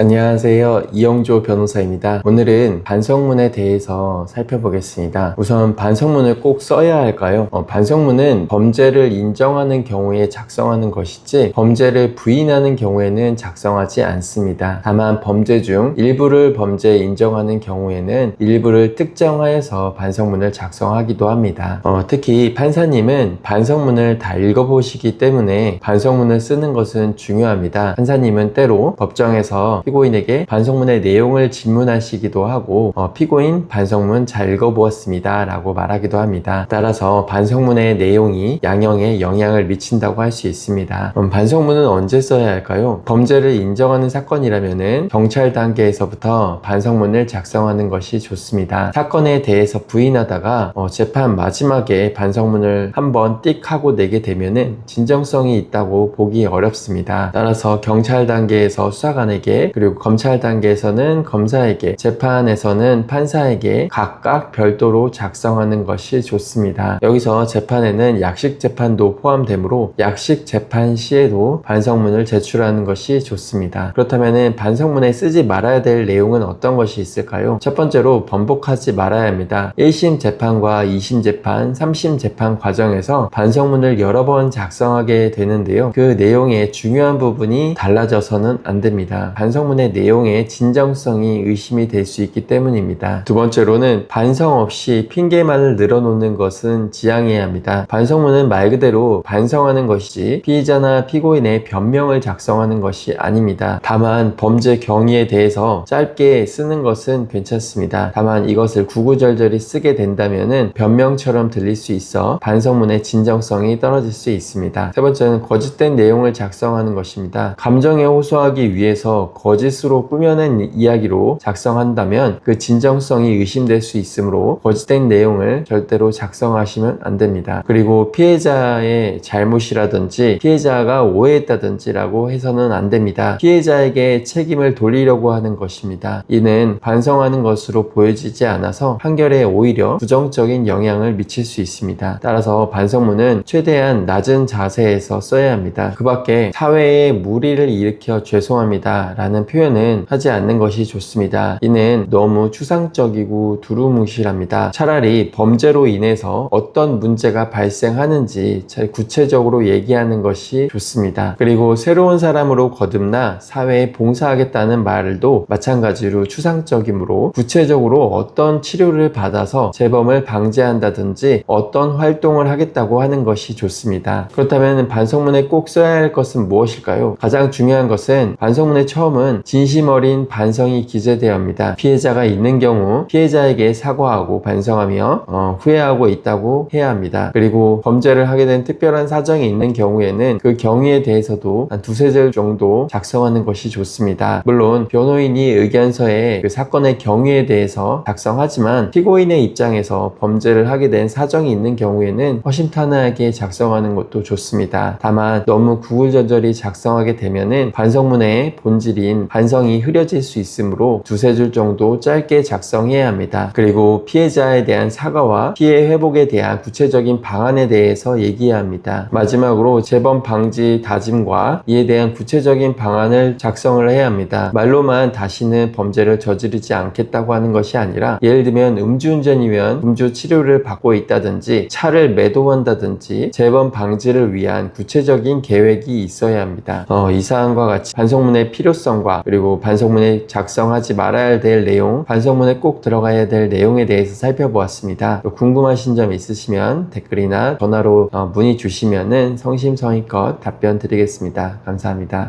안녕하세요. 이영조 변호사입니다. 오늘은 반성문에 대해서 살펴보겠습니다. 우선 반성문을 꼭 써야 할까요? 반성문은 범죄를 인정하는 경우에 작성하는 것이지 범죄를 부인하는 경우에는 작성하지 않습니다. 다만 범죄 중 일부를 범죄 인정하는 경우에는 일부를 특정하여서 반성문을 작성하기도 합니다. 특히 판사님은 반성문을 다 읽어보시기 때문에 반성문을 쓰는 것은 중요합니다. 판사님은 때로 법정에서 피고인에게 반성문의 내용을 질문하시기도 하고 피고인 반성문 잘 읽어보았습니다 라고 말하기도 합니다. 따라서 반성문의 내용이 양형에 영향을 미친다고 할 수 있습니다. 반성문은 언제 써야 할까요? 범죄를 인정하는 사건이라면 경찰 단계에서부터 반성문을 작성하는 것이 좋습니다. 사건에 대해서 부인하다가 재판 마지막에 반성문을 한번 띡 하고 내게 되면 진정성이 있다고 보기 어렵습니다. 따라서 경찰 단계에서 수사관에게, 그리고 검찰 단계에서는 검사에게, 재판에서는 판사에게 각각 별도로 작성하는 것이 좋습니다. 여기서 재판에는 약식 재판도 포함되므로 약식 재판 시에도 반성문을 제출하는 것이 좋습니다. 그렇다면 반성문에 쓰지 말아야 될 내용은 어떤 것이 있을까요? 첫 번째로 번복하지 말아야 합니다. 1심 재판과 2심 재판, 3심 재판 과정에서 반성문을 여러 번 작성하게 되는데요. 그 내용의 중요한 부분이 달라져서는 안 됩니다. 반성문의 내용의 진정성이 의심이 될 수 있기 때문입니다. 두 번째로는 반성 없이 핑계만을 늘어놓는 것은 지양해야 합니다. 반성문은 말 그대로 반성하는 것이지 피의자나 피고인의 변명을 작성하는 것이 아닙니다. 다만 범죄 경위에 대해서 짧게 쓰는 것은 괜찮습니다. 다만 이것을 구구절절히 쓰게 된다면 변명처럼 들릴 수 있어 반성문의 진정성이 떨어질 수 있습니다. 세 번째는 거짓된 내용을 작성하는 것입니다. 감정에 호소하기 위해서 거짓으로 꾸며낸 이야기로 작성한다면 그 진정성이 의심될 수 있으므로 거짓된 내용을 절대로 작성하시면 안 됩니다. 그리고 피해자의 잘못이라든지 피해자가 오해했다든지 라고 해서는 안 됩니다. 피해자에게 책임을 돌리려고 하는 것입니다. 이는 반성하는 것으로 보여지지 않아서 판결에 오히려 부정적인 영향을 미칠 수 있습니다. 따라서 반성문은 최대한 낮은 자세에서 써야 합니다. 그 밖에 사회에 무리를 일으켜 죄송합니다 라는 표현은 하지 않는 것이 좋습니다. 이는 너무 추상적이고 두루뭉실합니다. 차라리 범죄로 인해서 어떤 문제가 발생하는지 잘 구체적으로 얘기하는 것이 좋습니다. 그리고 새로운 사람으로 거듭나 사회에 봉사하겠다는 말도 마찬가지로 추상적이므로 구체적으로 어떤 치료를 받아서 재범을 방지한다든지 어떤 활동을 하겠다고 하는 것이 좋습니다. 그렇다면 반성문에 꼭 써야 할 것은 무엇일까요? 가장 중요한 것은 반성문의 처음은 진심 어린 반성이 기재되어야 합니다. 피해자가 있는 경우 피해자에게 사과하고 반성하며 후회하고 있다고 해야 합니다. 그리고 범죄를 하게 된 특별한 사정이 있는 경우에는 그 경위에 대해서도 한 두세 줄 정도 작성하는 것이 좋습니다. 물론 변호인이 의견서에 그 사건의 경위에 대해서 작성하지만 피고인의 입장에서 범죄를 하게 된 사정이 있는 경우에는 허심탄회하게 작성하는 것도 좋습니다. 다만 너무 구구절절히 작성하게 되면은 반성문의 본질인 반성이 흐려질 수 있으므로 두세 줄 정도 짧게 작성해야 합니다. 그리고 피해자에 대한 사과와 피해 회복에 대한 구체적인 방안에 대해서 얘기해야 합니다. 마지막으로 재범 방지 다짐과 이에 대한 구체적인 방안을 작성을 해야 합니다. 말로만 다시는 범죄를 저지르지 않겠다고 하는 것이 아니라, 예를 들면 음주운전이면 음주 치료를 받고 있다든지 차를 매도한다든지 재범 방지를 위한 구체적인 계획이 있어야 합니다. 이 사안과 같이 반성문의 필요성과 그리고 반성문에 작성하지 말아야 될 내용, 반성문에 꼭 들어가야 될 내용에 대해서 살펴보았습니다. 궁금하신 점 있으시면 댓글이나 전화로 문의 주시면 성심성의껏 답변 드리겠습니다. 감사합니다.